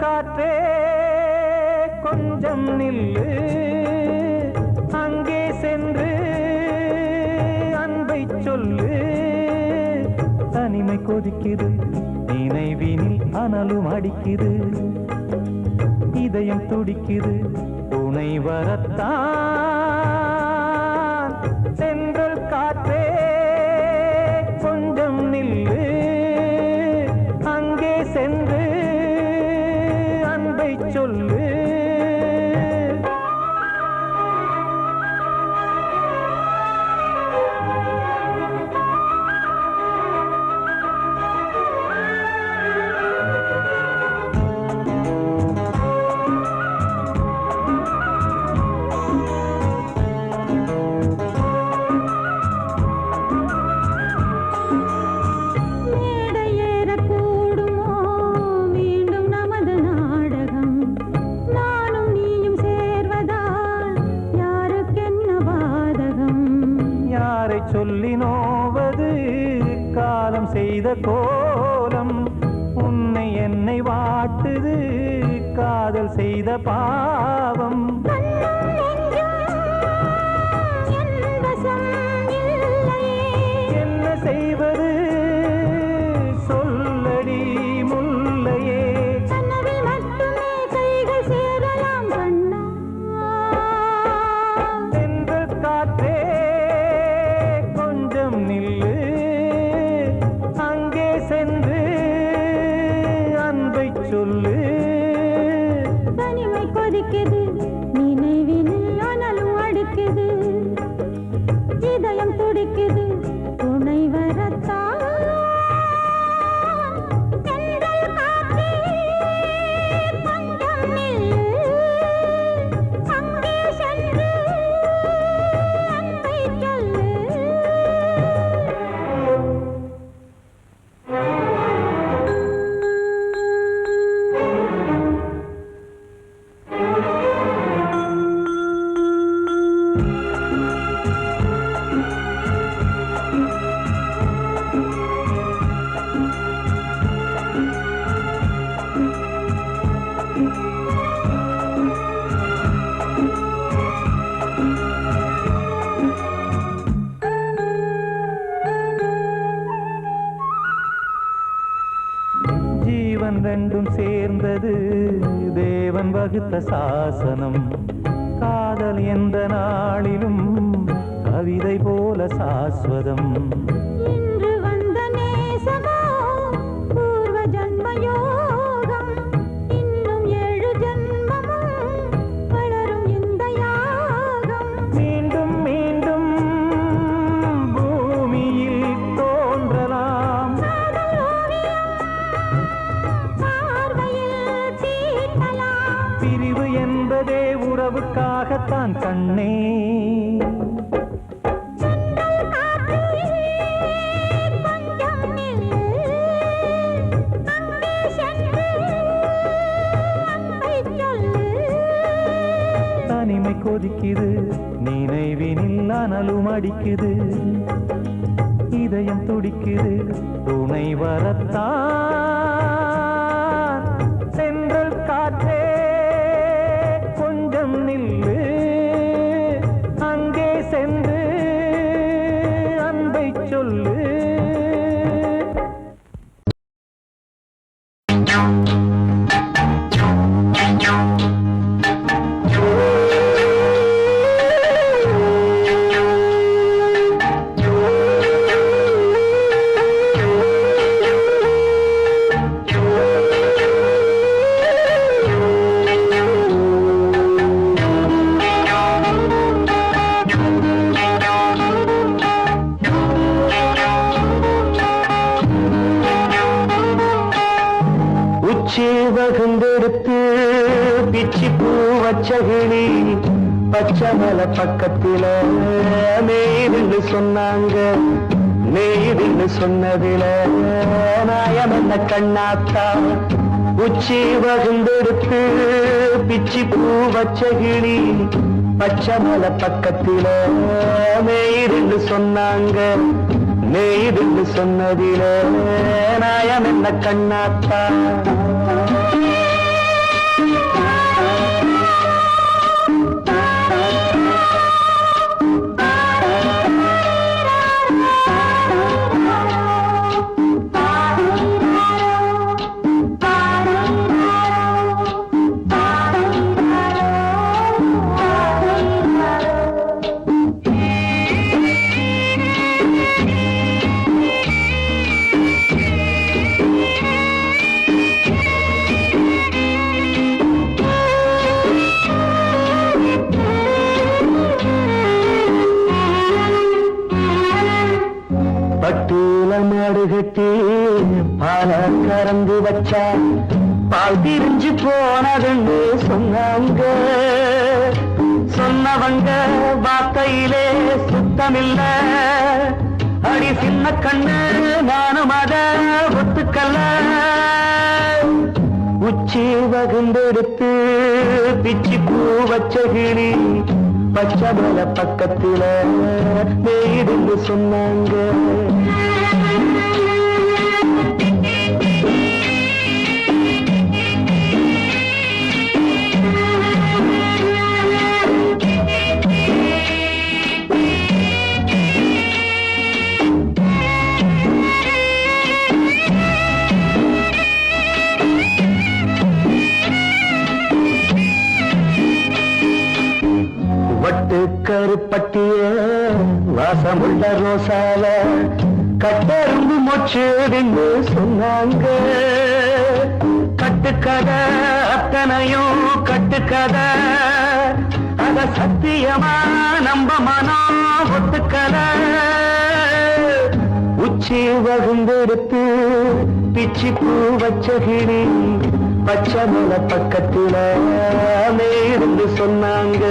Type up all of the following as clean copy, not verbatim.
காற்றே கொஞ்சம் நில்லு, அங்கே சென்று அன்பை சொல்லு. தனிமை கொதிக்குது, நினைவினில் அனலும் அடிக்குது, இதயம் துடிக்குது, துணை வரத்தான். சென்றல் காற்றே கொஞ்சம் நில்லு, அங்கே சென்று சொல்லு. சொல்லி நோவது காலம் செய்த கோலம், உன்னை என்னை வாட்டுது காதல் செய்த பாவம். என்ன செய்வது சொல்லடி முல்லையே. சென்றல் காற்றே நில்லு, அங்கே சென்று அன்பை சொல்லு. தனிமை கொதிக்குது, நினைவினில் அனலும் அடிக்குது, இதயம் துடிக்குது, துணை வரத்தான். ரெண்டும் சேர்ந்தது தேவன் வகுத்த சாசனம். காதல் எந்த நாளிலும் கவிதை போல சாஸ்வதம். இன்று வந்த நேசமோ பூர்வ ஜன்ம யோகம், இன்னும் 7 ஜன்மமும் வளரும் இந்த யாகம். மீண்டும் மீண்டும் பூமியில் தோன்றலாம், பிரிவு என்பதே உறவுக்காகத்தான் கண்ணே. தனிமை கொதிக்குது, நினைவினில் அனலும் அடிக்குது, இதயம் துடிக்குது, துணை வரத்தான். சென்றல் காற்றே கொஞ்சம் நில்லு, அங்கே சென்று அன்பை சொல்லு. பிச்சி பூ வச்ச கிளி பச்சை மலை பக்கத்தில மேய்துன்னு சொன்னாங்க. மேய்துன்னு சொன்னதில நாயம் என்ன கண்ணாத்தா உச்சி வகுந்தெடுத்து பிச்சி பூ வச்ச கிளி பச்சை மலை பக்கத்தில மேய்துன்னு சொன்னாங்க. மேய்துன்னு சொன்னதில நாயம் என்ன கண்ணாத்தா. பட்டியல மாடு கட்டி பால கறந்து வச்சா பால் திரிஞ்சு போனதுன்னு சொன்னாங்க. சொன்னவங்க வார்த்தையிலே சுத்தமில்ல. அடி சின்ன கண்ணு நானும் அத ஒத்துக்கல்ல. உச்சி வகுந்தெடுத்து பிச்சி பூ வச்ச கிளி பச்சை மலை பக்கத்தில மேய்துன்னு சொன்னாங்க. வட்டு கருப்பட்டிய வாசமுள்ள ரோசால கட்டெரும்பு மொச்சுன்னு சொன்னாங்க. கட்டுக்கதை அத்தனையும் கட்டுக்கதை அத சத்தியமா நம்ப மனம் ஒத்துக்கதை. உச்சி வகுந்தெடுத்து பிச்சி பூ வச்ச கிளி பச்சை மலை பக்கத்தில மேய்துன்னு சொன்னாங்க.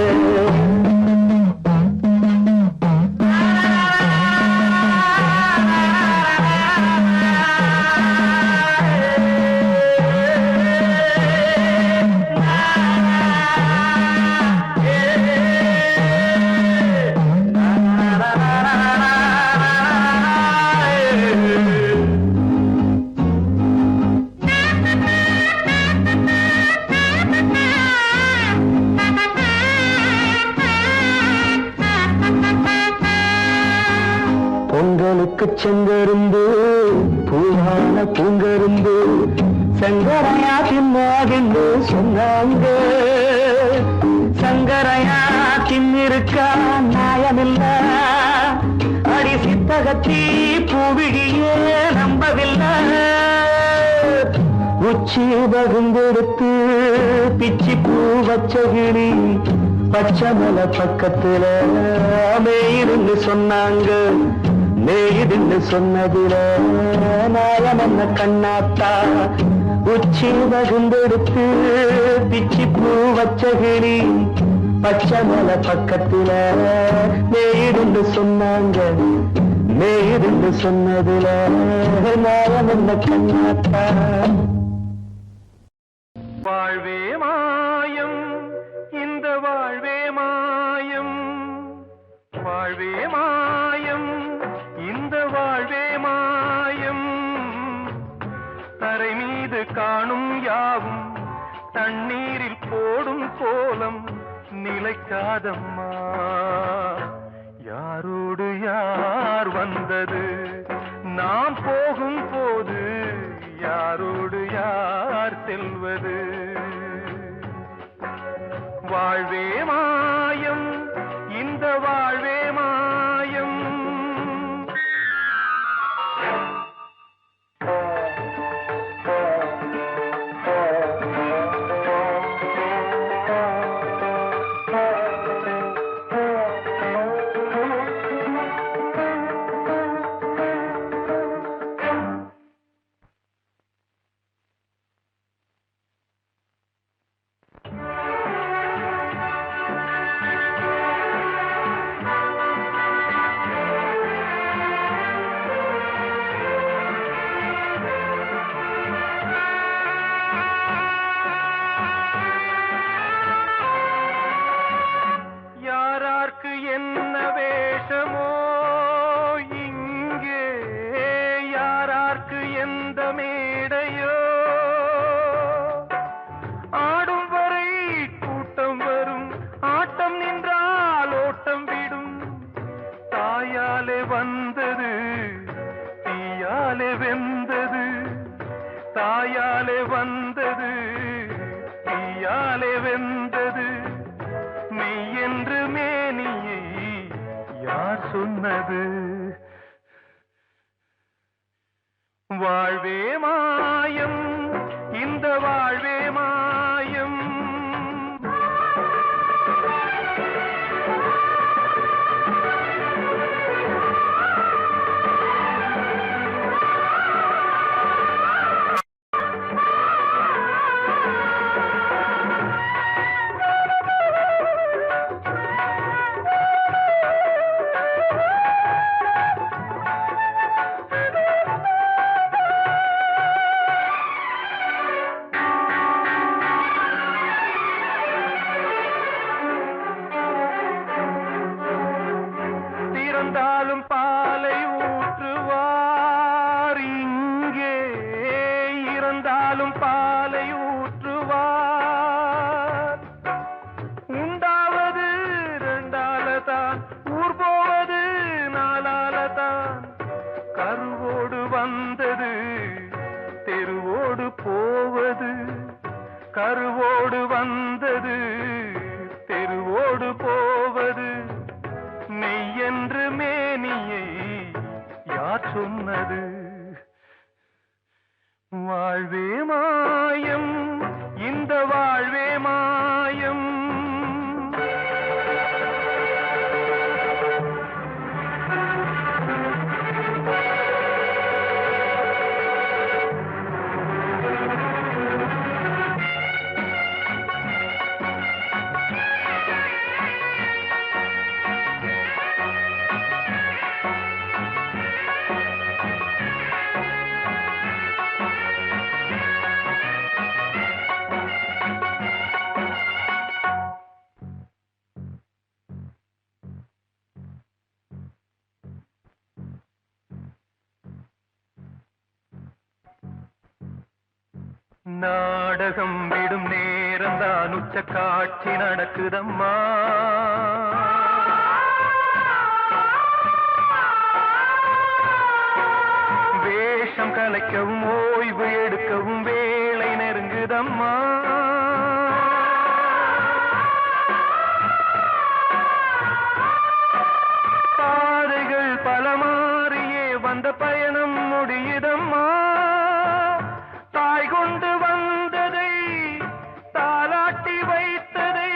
பொங்கலுக்கு செங்கருந்து பூவான பூங்கருந்து சங்கரையா தின்னாகின்னு சொன்னாங்க. சங்கரையா தின்னிருக்கா நியாயமில்ல. அடி சித்தகத்தி பூவிழியே நம்பவில்லை. உச்சி வகுந்தெடுத்து பிச்சி பூ வச்ச கிளி பச்சை மலை பக்கத்தில மேய்துன்னு சொன்னாங்க. மேய்துன்னு சொன்னதில நாயம் என்ன கண்ணாத்தா உச்சி வகுந்தெடுத்து பிச்சி பூ வச்ச கிளி பச்சை மலை பக்கத்தில மேய்துன்னு சொன்னாங்க. மேய்துன்னு சொன்னதில நாயம் என்ன கண்ணாத்தா. வாழ்வே மாயம் இந்த வாழ்வே மாயம். வாழ்வே மாயம் இந்த வாழ்வே மாயம். தரை மீது காணும் யாவும் தண்ணீரில் போடும் கோலம் நிலைக்காதம்மா. யாரோடு யார் வந்தது நாம் போகும் போது யாரோடு யார் செல்வது. வாழ்வே மாயம் இந்த வாழ்வே மாயம். வென்றது மெய் என்று மேனியை யார் சொன்னது வாழ்வே மாயம் இந்த வாழ்வே மாயம் இறந்தாலும் பாலை ஊற்றுவார் இங்கே இறந்தாலும் பாலை ஊற்றுவார் உண்டாவது ரெண்டாலதான் ஊர் போவது நாலாலதான் கருவோடு வந்தது தெருவோடு போவது கருவோடு வந்தது தெருவோடு போவது மெய் என்று மேனியை யார் சொன்னது வாழ்வே மாயம் இந்த வாழ்வே மாயம் நாடகம் விடும் நேரம்தான் உச்ச காட்சி நடக்குதம்மா வேஷம் கலைக்கவும் ஓய்வு எடுக்கவும் வேளை நெருங்குதம்மா பாதைகள் பல மாறியே வந்த பயணம் முடியுதம்மா தாய் கொண்டு வந்ததை தாலாட்டி வைத்ததை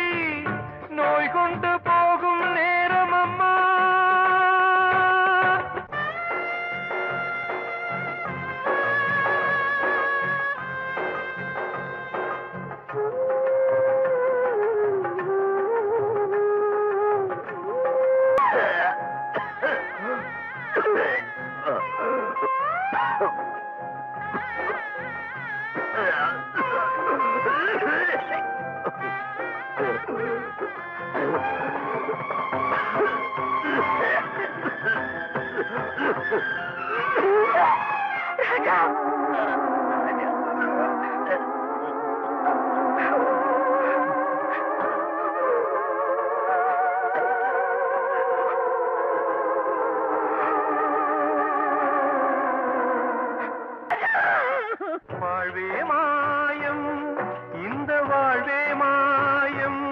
நோய் கொண்டு போகும் நேரம் அம்மா வாழ்வே மாயம் இந்த வாழ்வே மாயம்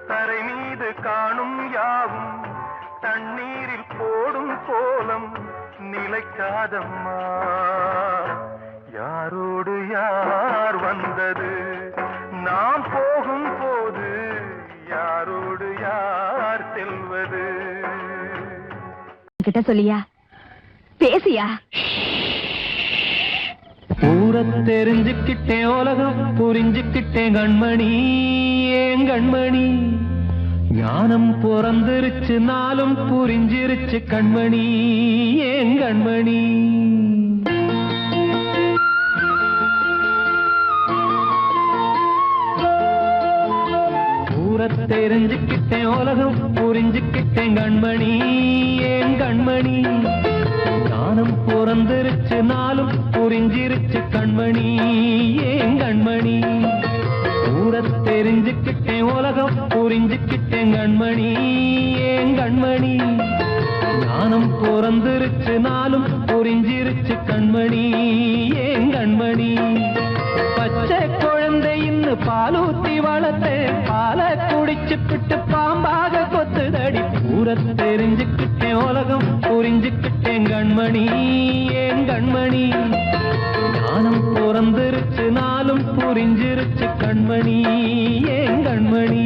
தரை மீது காணும் யாவும் தண்ணீரில் போடும் கோலம் நிலைக்காதம்மா யாரோடு யார் வந்தது நாம் போகும் போது யாரோடு யார் செல்வது கிட்ட சொல்லியா பேசியா ஊரை தெரிஞ்சுக்கிட்டேன் உலகம் புரிஞ்சுக்கிட்டேன் கண்மணி ஏன் கண்மணி ஞானம் பிறந்திருச்சு நாளும் புரிஞ்சிருச்சு கண்மணி ஏன் கண்மணி ஊரை தெரிஞ்சுக்கிட்டேன் உலகம் புரிஞ்சுக்கிட்டேன் கண்மணி ஏன் கண்மணி ஞானம் பிறந்திருச்சு நாளும் புரிஞ்சிருச்சு கண்மணி ஏன் கண்மணி ஊரை தெரிஞ்சுக்கிட்டேன் உலகம் புரிஞ்சுக்கிட்டேன் கண்மணி ஏன் கண்மணி ஞானம் பிறந்திருச்சு நாளும் புரிஞ்சிருச்சு கண்மணி ஏன் கண்மணி பச்சை குழந்தையின் இன்னு பாலூத்தி வளர்த்தேன் பாலை குடிச்சுப்பிட்டு பாம்பாக கொத்துதடி ஊர தெரிஞ்சுக்கிட்டேன் உலகம் புரிஞ்சுக்கிட்டேன் கண்மணி ஏன் கண்மணி ஞானம் பிறந்திருச்சு நாளும் புரிஞ்சிருச்சு கண்மணி ஏன் கண்மணி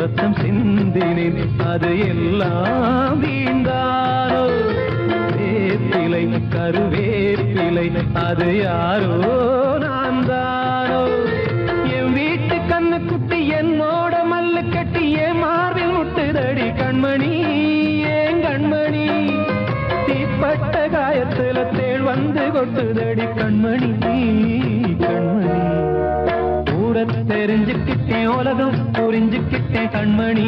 ரத்தம் சிந்தினேன் அது எல்லாம் வீந்தாரோ வேப்பிலை கருவேப்பிலை அது யாரோ நான் தானோ என் வீட்டு கண்ணு குட்டி என்னோட மல்லு கட்டி என் மார்பில் முட்டுதடி கண்மணி ஏன் கண்மணி தீப்பட்ட காயத்துல தேள் வந்து கொட்டுதடி கண்மணி கண்மணி தெரிஞ்சுக்கிட்டேன் உலகம் புரிஞ்சுக்கிட்டேன் கண்மணி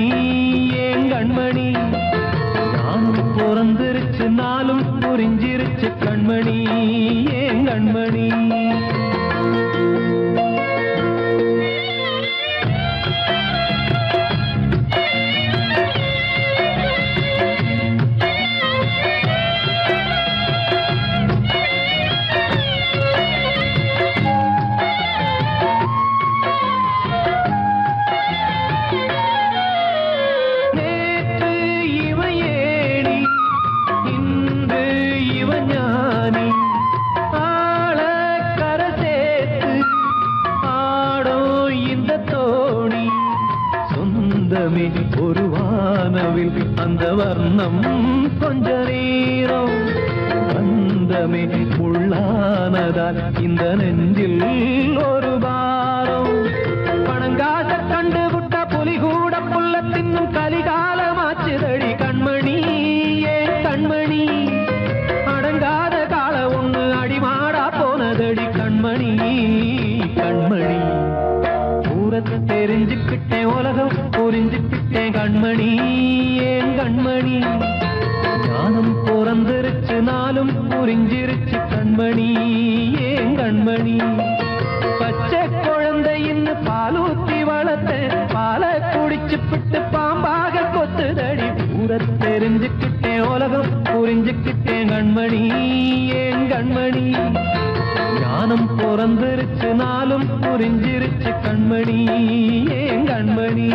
ஏன் கண்மணி நானும் பிறந்திருச்சு நாளும் புரிஞ்சிருச்சு கண்மணி ஏன் கண்மணி ஒரு வானவில் அந்த வர்ணம் கொஞ்ச நேரம் வந்தமே உள்ளானதால் இந்த நெஞ்சில் ஒரு பாரம் பணங்காச கண்டு விட்ட புலி கூட புல்ல தின்னும் கலிகாலமாச்சுதடி கண்மணி ஏன் கண்மணி அடங்காத கால ஒண்ணு அடிமாடா போனதடி கண்மணி கண்மணி தெரிஞ்சுக்கிட்டேன் உலகம் புரிஞ்சுக்கிட்டேன் கண்மணி ஏன் கண்மணி ஞானம் பிறந்திருச்சு நாளும் புரிஞ்சிருச்சு கண்மணி ஏன் கண்மணி பச்சை குழந்தை இன்னும் பாலூத்தி வளர்த்தேன் பாலை குடிச்சுப்பிட்டு பாம்பாக கொத்துதடி ஊர தெரிஞ்சுக்கிட்டேன் உலகம் புரிஞ்சுக்கிட்டேன் கண்மணி ஏன் கண்மணி ஞானம் பிறந்திருச்சு நாளும் புரிஞ்சிருச்சு கண்மணி ஏன் கண்மணி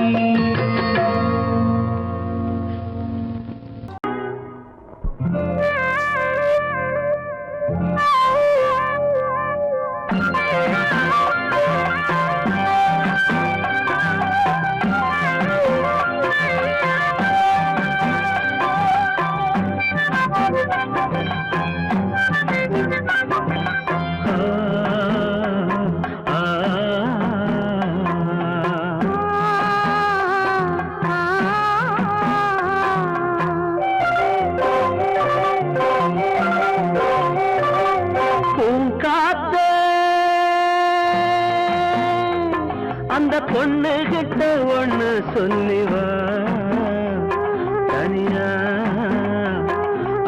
அந்த பொண்ணு கிட்ட ஒண்ணு சொல்லிவா தனியா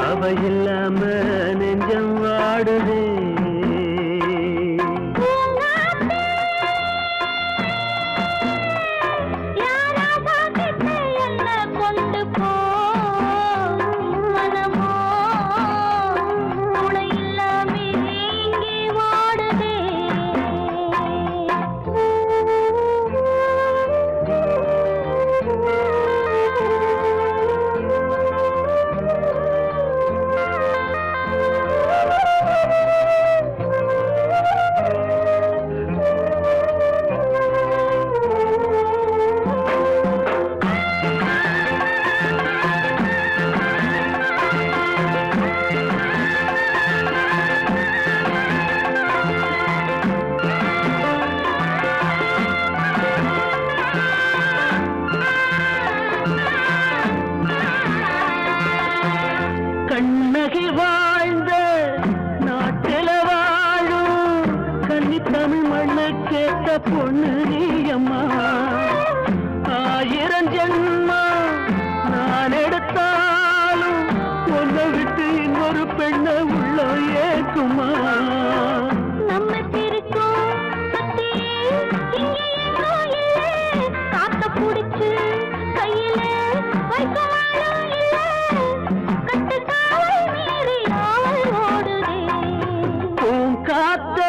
அவ இல்லாம நெஞ்சம் வாடுதே வாழ்ந்த நாட்டில வாழும் கன்னி தமிழ் மண்ணுக்கேத்த பொண்ணு நீ அம்மா. 1000 ஜென்மா நான் எடுத்தாலும் ஒன்னை விட்டு இன்னொரு பெண்ணை உள்ள ஏக்குமா. நம்ம திருக்கும் சுத்தி இங்கே எங்கோ இல்லை, காத்த புடிச்சு கையில வைக்கவாலும் இல்லை, கட்டுக்காவல் மீறி ஆவல் ஓடுதே. பூங்காத்த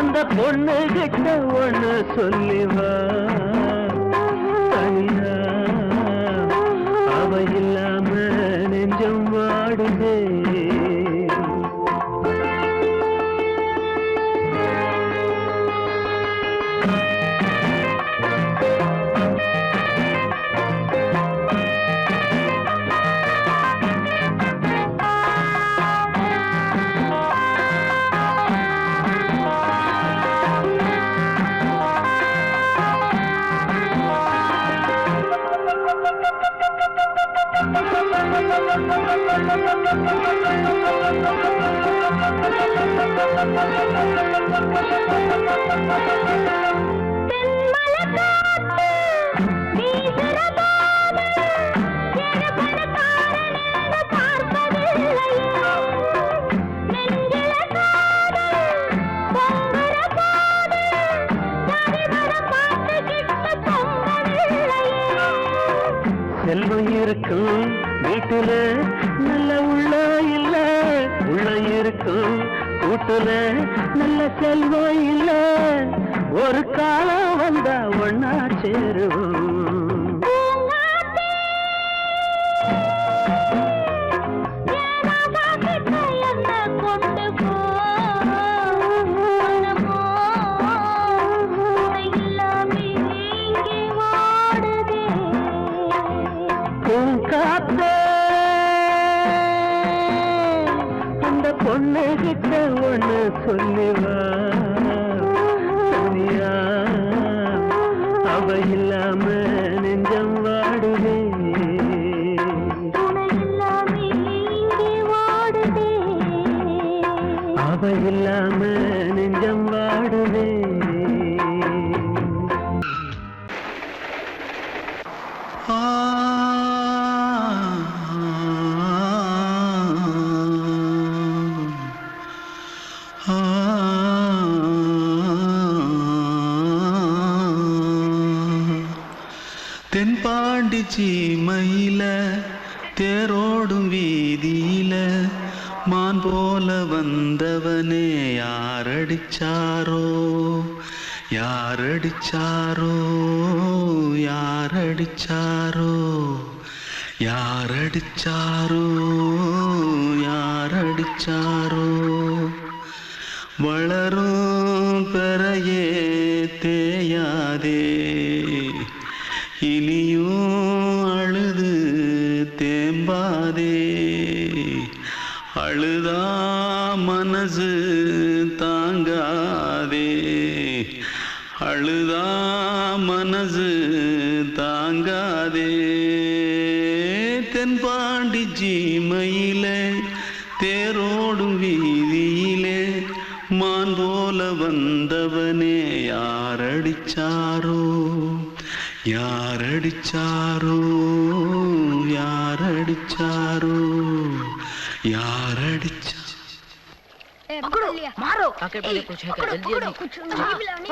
அந்த பொண்ணு கிட்ட ஒண்ணு சொல்லிவா. தனியா அவ இல்லாம நெஞ்சம் வாடுதே. செல்வம் இருக்கும் வீட்டுல நல்ல உள்ள இல்ல, உள்ள இருக்கும் கூட்டுல நல்ல செல்வம் இல்ல. ஒரு காலம் வந்தா ஒன்னா சேருவோம். அந்த பொண்ணு கிட்ட ஒண்ணு சொல்லிவா. தனியா அவ இல்லாம நெஞ்சம் வாடுதே. அவ இல்லாம நெஞ்சம் வாடுதே. தென்பாண்டி சீமையில தேரோடும் வீதியில மான் போல வந்தவனே யாரடிச்சாரோ யாரடிச்சாரோ யாரடிச்சாரோ யாரடிச்சாரோ யாரடிச்சாரோ. வளரும் பெறையே தேயாதே, இனியும் அழுது தேம்பாதே. அழுதா மனசு தாங்காதே, அழுதா மனசு தாங்காதே. தென்பாண்டி சீமையிலே தேரோடும் வீதியிலே மான் போல வந்தவனே யாரடிச்சாரோ யாரடிச்சாரோ யாரடிச்சாரோ யாரடிச்சா. पकड़ो मारो आके पहले कुछ है क्या? जल्दी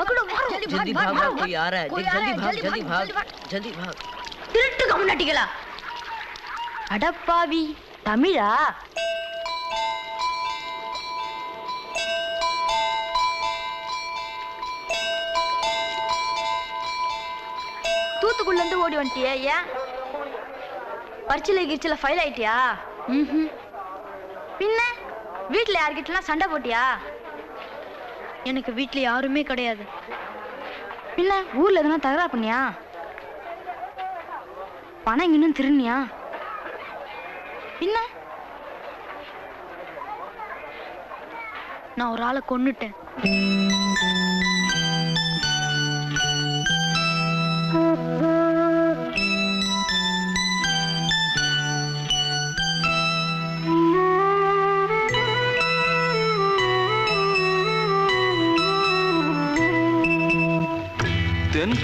पकड़ो मारो जल्दी भाग भाग कोई आ रहा है जल्दी भाग जल्दी भाग. திருட்டு கம்முனட்டிகளா அடப்பாவி தமிழா? தூத்துக்குள்ள இருந்து ஓடி வந்துட்டியா? ஏன் பரிச்சையில கிரிச்சில ஃபைல் ஆயிட்டியா? பின்ன வீட்டுல யார்கிட்டலாம் சண்டை போட்டியா? எனக்கு வீட்டுல யாருமே கிடையாது. பின்ன ஊர்ல எதனா தகராறு பண்ணியா? பணம் இன்னும் திருநியா? பின்ன நான் ஒரு ஆளை கொன்னுட்டேன்.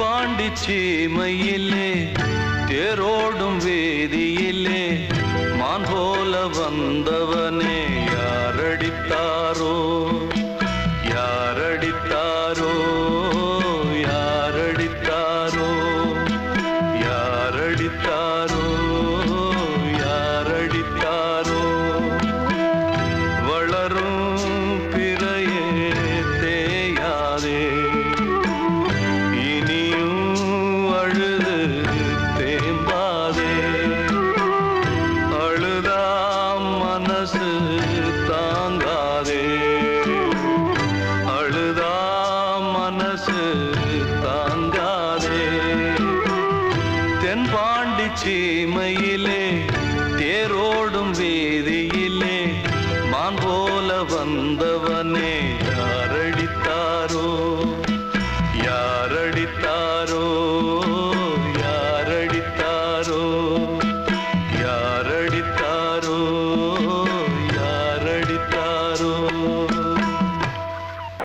தென்பாண்டி சீமையிலே தேரோடும் வேதியிலே மான் போல வந்தவனே யாரடித்தாரோ யாரடித்தாரோ யாரடித்தாரோ யாரடித்தாரோ யாரடித்தாரோ வளரும் பிறையே தேயாதே இனியும் அழுது தேம்பாதே அழுதாம் மனசு தாங்காதே அழுதாம் மனசு தாங்காதே தென்பாண்டி சீமையிலே தேரோடும் வேதியிலே மான் போல வந்தவனே